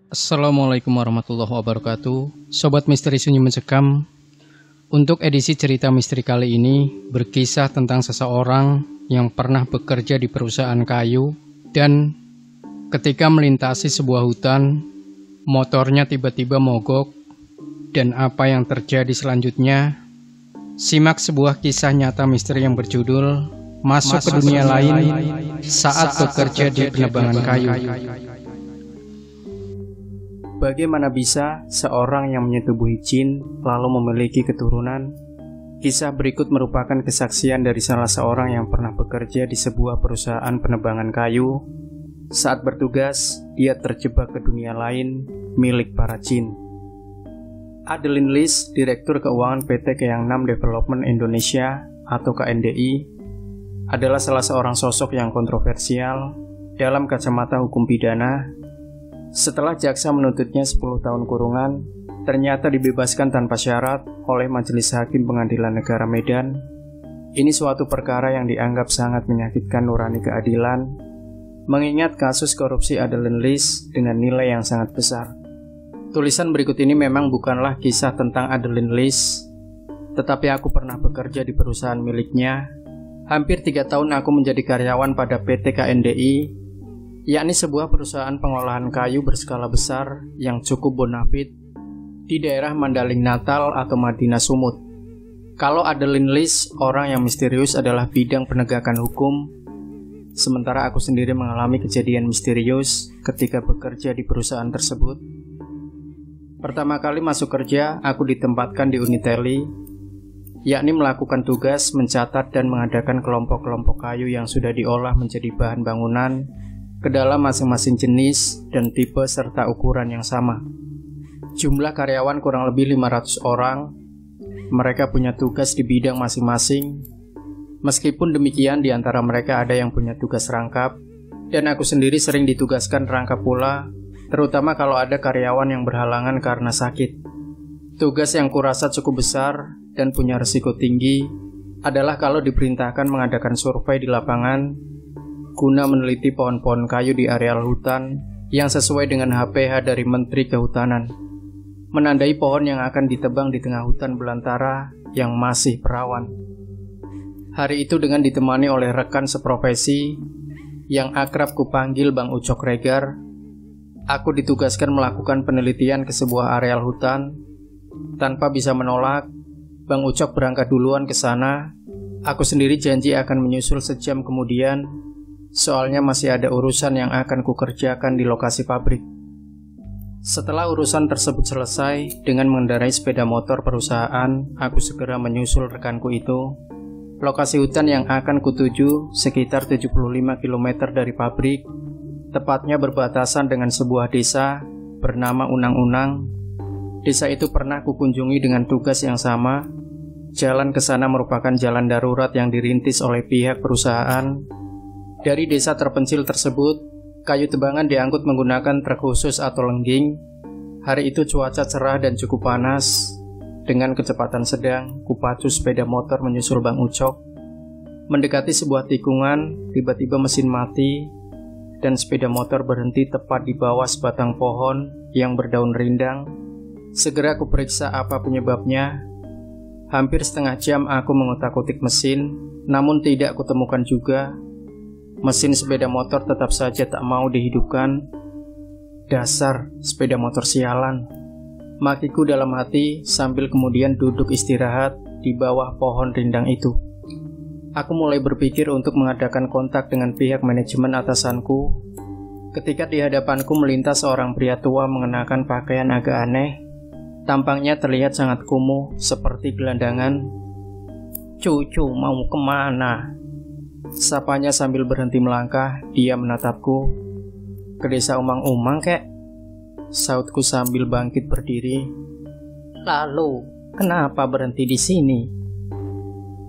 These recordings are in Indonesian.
Assalamualaikum warahmatullahi wabarakatuh. Sobat Misteri Sunyi Mencekam. Untuk edisi cerita misteri kali ini berkisah tentang seseorang yang pernah bekerja di perusahaan kayu dan ketika melintasi sebuah hutan, motornya tiba-tiba mogok. Dan apa yang terjadi selanjutnya? Simak sebuah kisah nyata misteri yang berjudul Masuk ke Dunia Lain saat bekerja di penebangan kayu. Bagaimana bisa seorang yang menyetubuhi jin lalu memiliki keturunan? Kisah berikut merupakan kesaksian dari salah seorang yang pernah bekerja di sebuah perusahaan penebangan kayu. Saat bertugas, dia terjebak ke dunia lain milik para jin. Adeline Lis, Direktur Keuangan PT Keyangnam Development Indonesia atau KNDI, adalah salah seorang sosok yang kontroversial dalam kacamata hukum pidana. Setelah jaksa menuntutnya 10 tahun kurungan, ternyata dibebaskan tanpa syarat oleh Majelis Hakim Pengadilan Negara Medan. Ini suatu perkara yang dianggap sangat menyakitkan nurani keadilan, mengingat kasus korupsi Adeline Lis dengan nilai yang sangat besar. Tulisan berikut ini memang bukanlah kisah tentang Adeline Lis, tetapi aku pernah bekerja di perusahaan miliknya. Hampir 3 tahun aku menjadi karyawan pada PT KNDI, yakni sebuah perusahaan pengolahan kayu berskala besar yang cukup bonafit di daerah Mandaling Natal atau Madinah Sumut. Kalau Adeline Lis, orang yang misterius adalah bidang penegakan hukum, sementara aku sendiri mengalami kejadian misterius ketika bekerja di perusahaan tersebut. Pertama kali masuk kerja, aku ditempatkan di unit teli, yakni melakukan tugas mencatat dan mengadakan kelompok-kelompok kayu yang sudah diolah menjadi bahan bangunan ke dalam masing-masing jenis dan tipe serta ukuran yang sama. Jumlah karyawan kurang lebih 500 orang. Mereka punya tugas di bidang masing-masing. Meskipun demikian, di antara mereka ada yang punya tugas rangkap, dan aku sendiri sering ditugaskan rangkap pula, terutama kalau ada karyawan yang berhalangan karena sakit. Tugas yang kurasa cukup besar dan punya risiko tinggi adalah kalau diperintahkan mengadakan survei di lapangan guna meneliti pohon-pohon kayu di areal hutan yang sesuai dengan HPH dari Menteri Kehutanan, menandai pohon yang akan ditebang di tengah hutan belantara yang masih perawan. Hari itu dengan ditemani oleh rekan seprofesi yang akrab kupanggil Bang Ucok Regar, aku ditugaskan melakukan penelitian ke sebuah areal hutan. Tanpa bisa menolak, Bang Ucok berangkat duluan ke sana. Aku sendiri janji akan menyusul sejam kemudian, soalnya masih ada urusan yang akan kukerjakan di lokasi pabrik. Setelah urusan tersebut selesai, dengan mengendarai sepeda motor perusahaan, aku segera menyusul rekanku itu. Lokasi hutan yang akan kutuju sekitar 75 km dari pabrik, tepatnya berbatasan dengan sebuah desa bernama Unang-Unang. Desa itu pernah kukunjungi dengan tugas yang sama. Jalan ke sana merupakan jalan darurat yang dirintis oleh pihak perusahaan. Dari desa terpencil tersebut, kayu tebangan diangkut menggunakan truk khusus atau lengging. Hari itu cuaca cerah dan cukup panas. Dengan kecepatan sedang, kupacu sepeda motor menyusul Bang Ucok. Mendekati sebuah tikungan, tiba-tiba mesin mati, dan sepeda motor berhenti tepat di bawah sebatang pohon yang berdaun rindang. Segera kuperiksa apa penyebabnya. Hampir setengah jam aku mengutak-utik mesin, namun tidak kutemukan juga. Mesin sepeda motor tetap saja tak mau dihidupkan. Dasar sepeda motor sialan, makiku dalam hati sambil kemudian duduk istirahat di bawah pohon rindang itu. Aku mulai berpikir untuk mengadakan kontak dengan pihak manajemen atasanku. Ketika di hadapanku melintas seorang pria tua mengenakan pakaian agak aneh. Tampangnya terlihat sangat kumuh seperti gelandangan. "Cucu mau kemana?" Sapanya sambil berhenti melangkah. Dia menatapku. "Ke desa Umang-Umang, kek," sautku sambil bangkit berdiri. "Lalu, kenapa berhenti di sini?"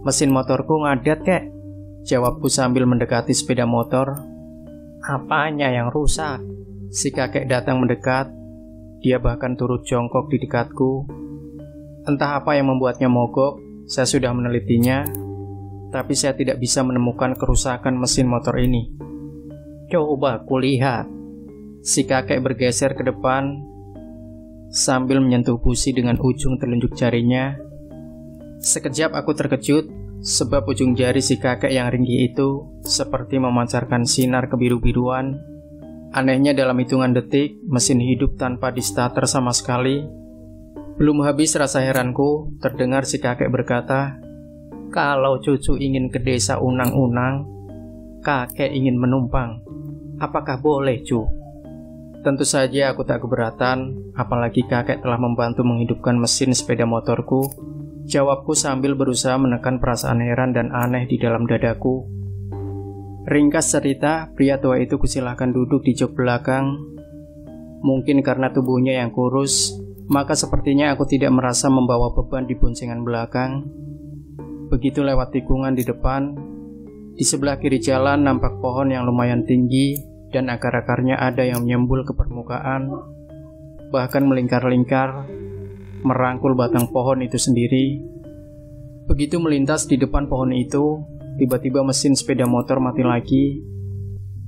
"Mesin motorku ngadat, kek," jawabku sambil mendekati sepeda motor. "Apanya yang rusak?" Si kakek datang mendekat. Dia bahkan turut jongkok di dekatku. Entah apa yang membuatnya mogok, saya sudah menelitinya, tapi saya tidak bisa menemukan kerusakan mesin motor ini. "Coba kulihat." Si kakek bergeser ke depan sambil menyentuh busi dengan ujung telunjuk jarinya. Sekejap aku terkejut sebab ujung jari si kakek yang ringkih itu seperti memancarkan sinar kebiru-biruan. Anehnya dalam hitungan detik, mesin hidup tanpa di-starter sama sekali. Belum habis rasa heranku, terdengar si kakek berkata, "Kalau cucu ingin ke desa Unang-Unang, kakek ingin menumpang. Apakah boleh, cu?" Tentu saja aku tak keberatan, apalagi kakek telah membantu menghidupkan mesin sepeda motorku. Jawabku sambil berusaha menekan perasaan heran dan aneh di dalam dadaku. Ringkas cerita, pria tua itu kusilahkan duduk di jok belakang. Mungkin karena tubuhnya yang kurus, maka sepertinya aku tidak merasa membawa beban di boncengan belakang. Begitu lewat tikungan di depan, di sebelah kiri jalan nampak pohon yang lumayan tinggi dan akar-akarnya ada yang menyembul ke permukaan, bahkan melingkar-lingkar, merangkul batang pohon itu sendiri. Begitu melintas di depan pohon itu, tiba-tiba mesin sepeda motor mati lagi.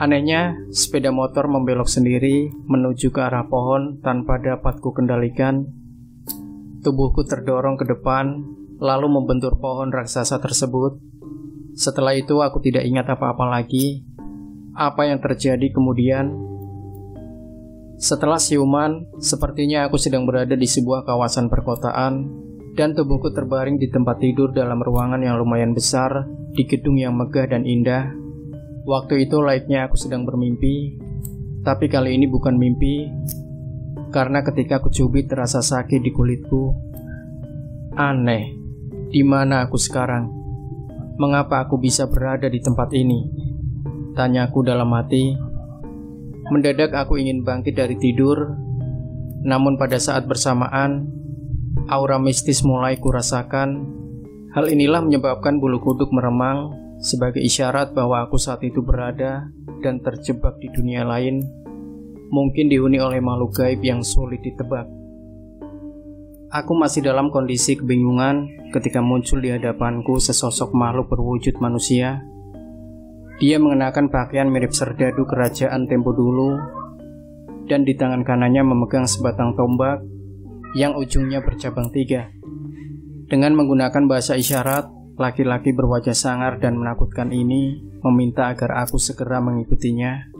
Anehnya, sepeda motor membelok sendiri menuju ke arah pohon tanpa dapat kukendalikan. Tubuhku terdorong ke depan, lalu membentur pohon raksasa tersebut. Setelah itu aku tidak ingat apa-apa lagi. Apa yang terjadi kemudian? Setelah siuman, sepertinya aku sedang berada di sebuah kawasan perkotaan dan tubuhku terbaring di tempat tidur dalam ruangan yang lumayan besar di gedung yang megah dan indah. Waktu itu layaknya aku sedang bermimpi, tapi kali ini bukan mimpi, karena ketika aku cubit terasa sakit di kulitku. Aneh, di mana aku sekarang? Mengapa aku bisa berada di tempat ini? Tanyaku dalam hati. Mendadak aku ingin bangkit dari tidur, namun pada saat bersamaan, aura mistis mulai kurasakan. Hal inilah menyebabkan bulu kuduk meremang sebagai isyarat bahwa aku saat itu berada dan terjebak di dunia lain, mungkin dihuni oleh makhluk gaib yang sulit ditebak. Aku masih dalam kondisi kebingungan ketika muncul di hadapanku sesosok makhluk berwujud manusia. Dia mengenakan pakaian mirip serdadu kerajaan tempo dulu, dan di tangan kanannya memegang sebatang tombak yang ujungnya bercabang 3. Dengan menggunakan bahasa isyarat, laki-laki berwajah sangar dan menakutkan ini meminta agar aku segera mengikutinya.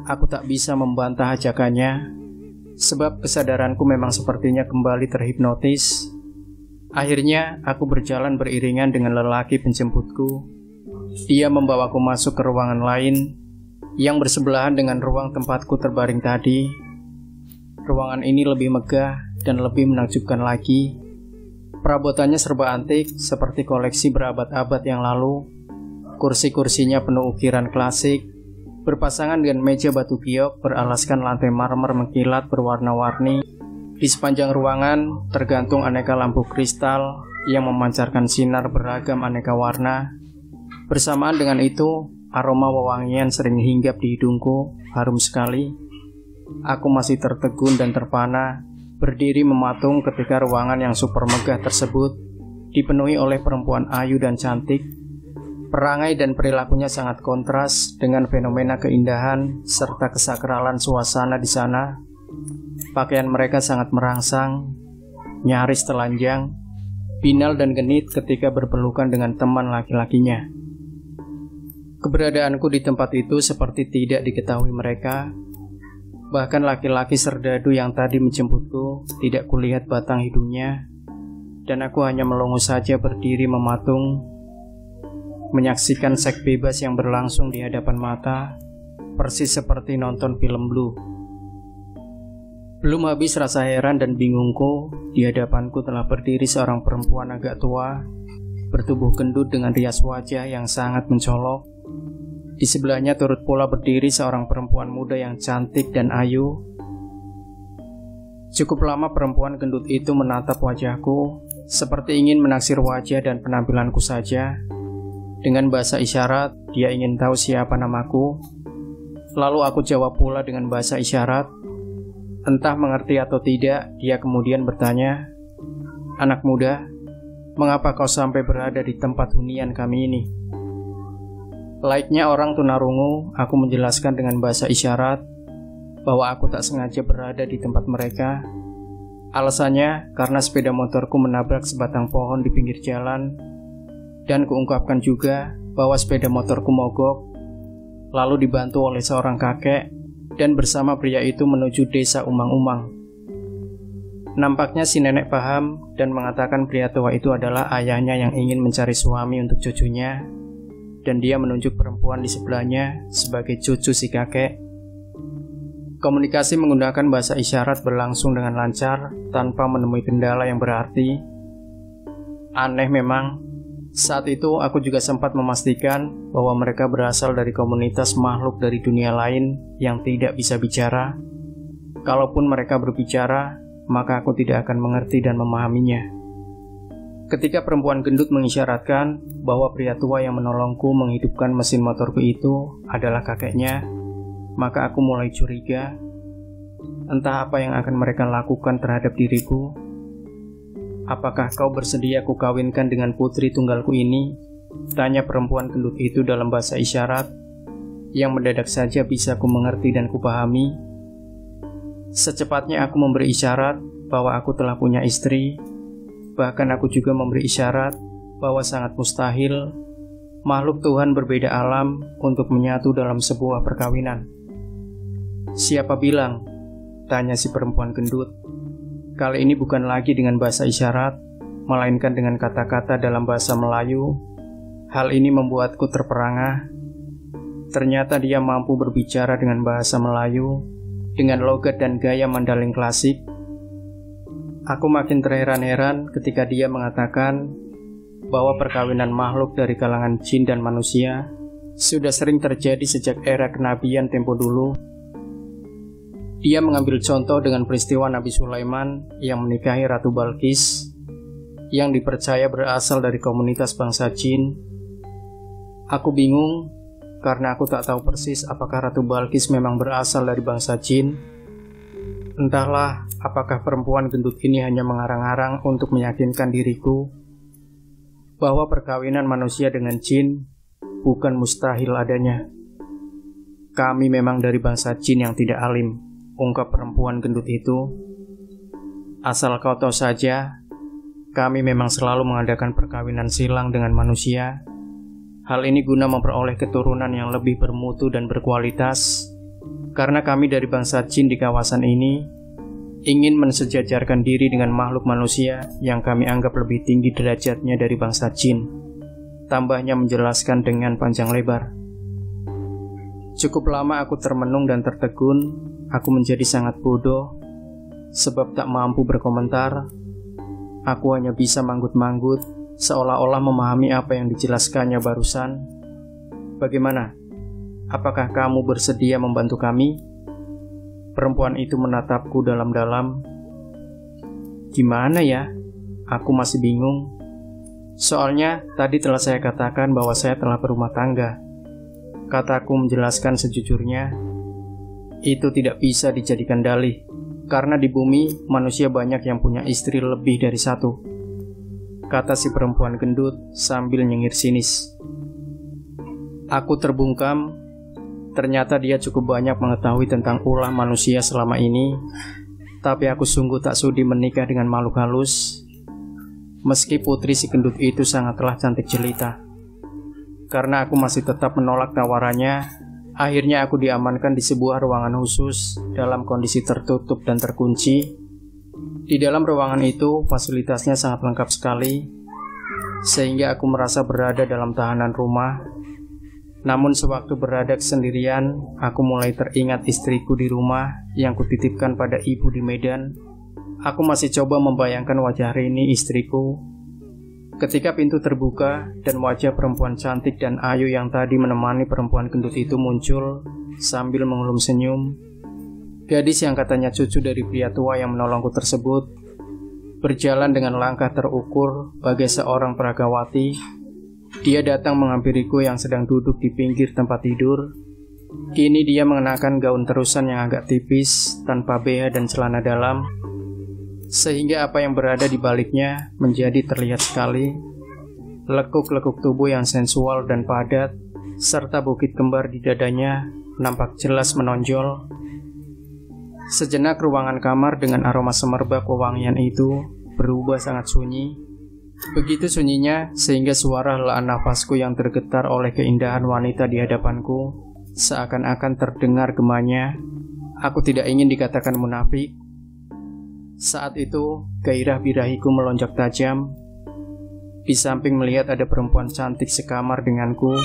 Aku tak bisa membantah ajakannya, sebab kesadaranku memang sepertinya kembali terhipnotis. Akhirnya aku berjalan beriringan dengan lelaki penjemputku. Dia membawaku masuk ke ruangan lain yang bersebelahan dengan ruang tempatku terbaring tadi. Ruangan ini lebih megah dan lebih menakjubkan lagi. Perabotannya serba antik seperti koleksi berabad-abad yang lalu. Kursi-kursinya penuh ukiran klasik, berpasangan dengan meja batu giok beralaskan lantai marmer mengkilat berwarna-warni. Di sepanjang ruangan tergantung aneka lampu kristal yang memancarkan sinar beragam aneka warna. Bersamaan dengan itu, aroma wewangian sering hinggap di hidungku, harum sekali. Aku masih tertegun dan terpana, berdiri mematung ketika ruangan yang super megah tersebut dipenuhi oleh perempuan ayu dan cantik. Perangai dan perilakunya sangat kontras dengan fenomena keindahan serta kesakralan suasana di sana. Pakaian mereka sangat merangsang, nyaris telanjang, binal dan genit ketika berpelukan dengan teman laki-lakinya. Keberadaanku di tempat itu seperti tidak diketahui mereka. Bahkan laki-laki serdadu yang tadi menjemputku tidak kulihat batang hidungnya, dan aku hanya melongo saja berdiri mematung, menyaksikan seks bebas yang berlangsung di hadapan mata, persis seperti nonton film Blue. Belum habis rasa heran dan bingungku, di hadapanku telah berdiri seorang perempuan agak tua, bertubuh gendut dengan rias wajah yang sangat mencolok. Di sebelahnya turut pula berdiri seorang perempuan muda yang cantik dan ayu. Cukup lama perempuan gendut itu menatap wajahku, seperti ingin menaksir wajah dan penampilanku saja. Dengan bahasa isyarat, dia ingin tahu siapa namaku. Lalu aku jawab pula dengan bahasa isyarat. Entah mengerti atau tidak, dia kemudian bertanya, "Anak muda, mengapa kau sampai berada di tempat hunian kami ini?" Layaknya orang tunarungu, aku menjelaskan dengan bahasa isyarat. bahwa aku tak sengaja berada di tempat mereka. Alasannya karena sepeda motorku menabrak sebatang pohon di pinggir jalan, dan kuungkapkan juga bahwa sepeda motorku mogok, lalu dibantu oleh seorang kakek, dan bersama pria itu menuju desa Umang-Umang. Nampaknya si nenek paham dan mengatakan pria tua itu adalah ayahnya yang ingin mencari suami untuk cucunya, dan dia menunjuk perempuan di sebelahnya sebagai cucu si kakek. Komunikasi menggunakan bahasa isyarat berlangsung dengan lancar tanpa menemui kendala yang berarti. Aneh memang, saat itu aku juga sempat memastikan bahwa mereka berasal dari komunitas makhluk dari dunia lain yang tidak bisa bicara. Kalaupun mereka berbicara, maka aku tidak akan mengerti dan memahaminya. Ketika perempuan gendut mengisyaratkan bahwa pria tua yang menolongku menghidupkan mesin motorku itu adalah kakeknya, maka aku mulai curiga, entah apa yang akan mereka lakukan terhadap diriku. Apakah kau bersedia ku kawinkan dengan putri tunggalku ini? Tanya perempuan gendut itu dalam bahasa isyarat, yang mendadak saja bisa ku mengerti dan ku pahami. Secepatnya aku memberi isyarat bahwa aku telah punya istri. Bahkan aku juga memberi isyarat bahwa sangat mustahil makhluk Tuhan berbeda alam untuk menyatu dalam sebuah perkawinan. Siapa bilang? Tanya si perempuan gendut. Kali ini bukan lagi dengan bahasa isyarat, melainkan dengan kata-kata dalam bahasa Melayu. Hal ini membuatku terperangah. Ternyata dia mampu berbicara dengan bahasa Melayu, dengan logat dan gaya Mandaling klasik. Aku makin terheran-heran ketika dia mengatakan bahwa perkawinan makhluk dari kalangan jin dan manusia sudah sering terjadi sejak era kenabian tempo dulu. Dia mengambil contoh dengan peristiwa Nabi Sulaiman yang menikahi Ratu Balqis, yang dipercaya berasal dari komunitas bangsa jin. Aku bingung karena aku tak tahu persis apakah Ratu Balqis memang berasal dari bangsa jin. Entahlah apakah perempuan gendut ini hanya mengarang-arang untuk meyakinkan diriku bahwa perkawinan manusia dengan jin bukan mustahil adanya. Kami memang dari bangsa jin yang tidak alim, ungkap perempuan gendut itu. Asal kau tahu saja, kami memang selalu mengadakan perkawinan silang dengan manusia. Hal ini guna memperoleh keturunan yang lebih bermutu dan berkualitas. Karena kami dari bangsa jin di kawasan ini ingin mensejajarkan diri dengan makhluk manusia yang kami anggap lebih tinggi derajatnya dari bangsa jin. Tambahnya menjelaskan dengan panjang lebar. Cukup lama aku termenung dan tertegun. Aku menjadi sangat bodoh, sebab tak mampu berkomentar. Aku hanya bisa manggut-manggut, seolah-olah memahami apa yang dijelaskannya barusan. Bagaimana? Apakah kamu bersedia membantu kami? Perempuan itu menatapku dalam-dalam. Gimana ya? Aku masih bingung. Soalnya tadi telah saya katakan bahwa saya telah berumah tangga. Kataku menjelaskan sejujurnya. Itu tidak bisa dijadikan dalih, karena di bumi manusia banyak yang punya istri lebih dari satu, kata si perempuan gendut sambil nyengir sinis. Aku terbungkam. Ternyata dia cukup banyak mengetahui tentang ulah manusia selama ini. Tapi aku sungguh tak sudi menikah dengan makhluk halus, meski putri si gendut itu sangatlah cantik jelita. Karena aku masih tetap menolak tawarannya, akhirnya aku diamankan di sebuah ruangan khusus dalam kondisi tertutup dan terkunci. Di dalam ruangan itu fasilitasnya sangat lengkap sekali, sehingga aku merasa berada dalam tahanan rumah. Namun sewaktu berada sendirian, aku mulai teringat istriku di rumah yang kutitipkan pada ibu di Medan. Aku masih coba membayangkan wajah Rini, istriku. Ketika pintu terbuka dan wajah perempuan cantik dan ayu yang tadi menemani perempuan gendut itu muncul sambil mengelum senyum. Gadis yang katanya cucu dari pria tua yang menolongku tersebut berjalan dengan langkah terukur bagai seorang peragawati. Dia datang menghampiriku yang sedang duduk di pinggir tempat tidur. Kini dia mengenakan gaun terusan yang agak tipis tanpa BH dan celana dalam, sehingga apa yang berada di baliknya menjadi terlihat sekali. Lekuk-lekuk tubuh yang sensual dan padat, serta bukit kembar di dadanya nampak jelas menonjol. Sejenak ruangan kamar dengan aroma semerbak wewangian itu berubah sangat sunyi. Begitu sunyinya sehingga suara helaan nafasku yang tergetar oleh keindahan wanita di hadapanku seakan-akan terdengar gemanya. Aku tidak ingin dikatakan munafik. Saat itu gairah birahiku melonjak tajam. Di samping melihat ada perempuan cantik sekamar denganku.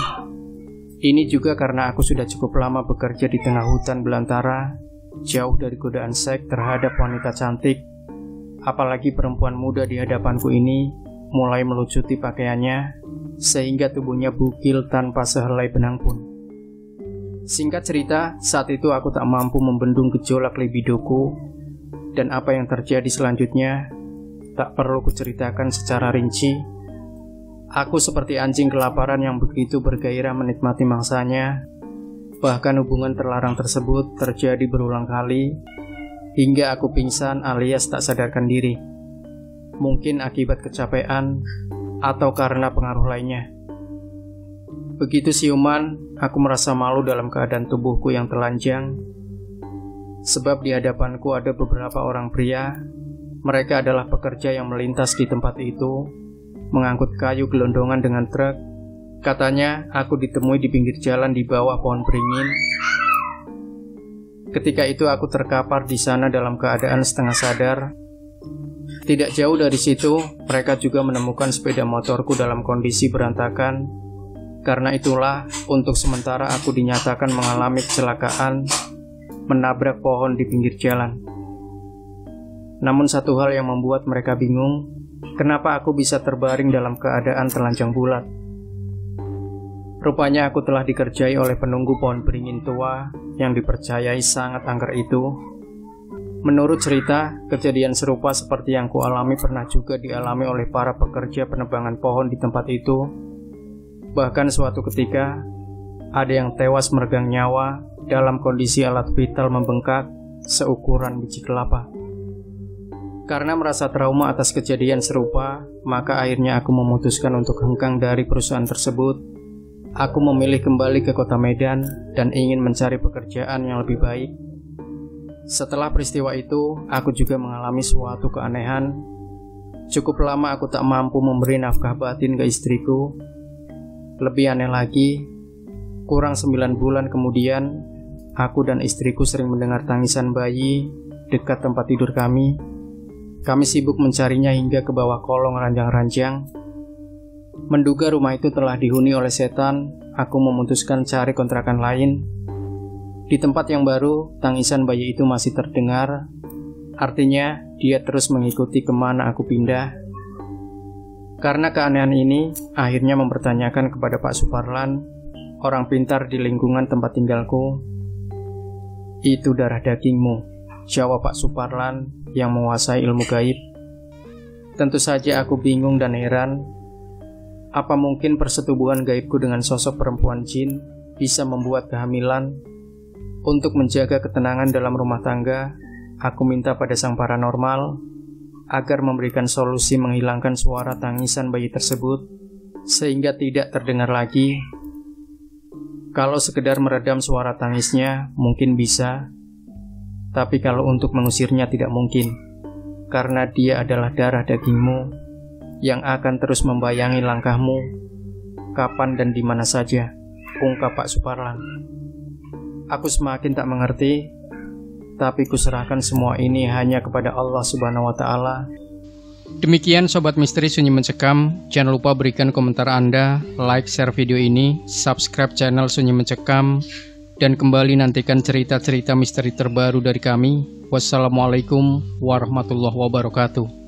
Ini juga karena aku sudah cukup lama bekerja di tengah hutan belantara, jauh dari godaan seks terhadap wanita cantik. Apalagi perempuan muda di hadapanku ini mulai melucuti pakaiannya, sehingga tubuhnya bugil tanpa sehelai benang pun. Singkat cerita, saat itu aku tak mampu membendung gejolak libidoku, dan apa yang terjadi selanjutnya tak perlu kuceritakan secara rinci. Aku seperti anjing kelaparan yang begitu bergairah menikmati mangsanya. Bahkan hubungan terlarang tersebut terjadi berulang kali, hingga aku pingsan alias tak sadarkan diri. Mungkin akibat kecapean atau karena pengaruh lainnya. Begitu siuman, aku merasa malu dalam keadaan tubuhku yang telanjang. Sebab di hadapanku ada beberapa orang pria. Mereka adalah pekerja yang melintas di tempat itu, mengangkut kayu gelondongan dengan truk. Katanya aku ditemui di pinggir jalan di bawah pohon beringin. Ketika itu aku terkapar di sana dalam keadaan setengah sadar. Tidak jauh dari situ, mereka juga menemukan sepeda motorku dalam kondisi berantakan. Karena itulah, untuk sementara aku dinyatakan mengalami kecelakaan menabrak pohon di pinggir jalan. Namun satu hal yang membuat mereka bingung, kenapa aku bisa terbaring dalam keadaan telanjang bulat. Rupanya aku telah dikerjai oleh penunggu pohon beringin tua yang dipercayai sangat angker itu. Menurut cerita, kejadian serupa seperti yang kualami pernah juga dialami oleh para pekerja penebangan pohon di tempat itu. Bahkan suatu ketika, ada yang tewas meregang nyawa dalam kondisi alat vital membengkak seukuran biji kelapa. Karena merasa trauma atas kejadian serupa, maka akhirnya aku memutuskan untuk hengkang dari perusahaan tersebut. Aku memilih kembali ke kota Medan dan ingin mencari pekerjaan yang lebih baik. Setelah peristiwa itu, aku juga mengalami suatu keanehan. Cukup lama aku tak mampu memberi nafkah batin ke istriku. Lebih aneh lagi, kurang 9 bulan kemudian, aku dan istriku sering mendengar tangisan bayi dekat tempat tidur kami. Kami sibuk mencarinya hingga ke bawah kolong ranjang-ranjang. Menduga rumah itu telah dihuni oleh setan, aku memutuskan cari kontrakan lain. Di tempat yang baru, tangisan bayi itu masih terdengar. Artinya, dia terus mengikuti kemana aku pindah. Karena keanehan ini, akhirnya mempertanyakan kepada Pak Suparlan, orang pintar di lingkungan tempat tinggalku. Itu darah dagingmu, jawab Pak Suparlan yang menguasai ilmu gaib. Tentu saja aku bingung dan heran. Apa mungkin persetubuhan gaibku dengan sosok perempuan jin bisa membuat kehamilan? Untuk menjaga ketenangan dalam rumah tangga, aku minta pada sang paranormal agar memberikan solusi menghilangkan suara tangisan bayi tersebut sehingga tidak terdengar lagi. Kalau sekedar meredam suara tangisnya mungkin bisa, tapi kalau untuk mengusirnya tidak mungkin, karena dia adalah darah dagingmu yang akan terus membayangi langkahmu kapan dan di mana saja, ungkap Pak Suparlan. Aku semakin tak mengerti, tapi kuserahkan semua ini hanya kepada Allah Subhanahu wa Ta'ala. Demikian Sobat Misteri Sunyi Mencekam. Jangan lupa berikan komentar Anda, like, share video ini, subscribe channel Sunyi Mencekam, dan kembali nantikan cerita-cerita misteri terbaru dari kami. Wassalamualaikum warahmatullahi wabarakatuh.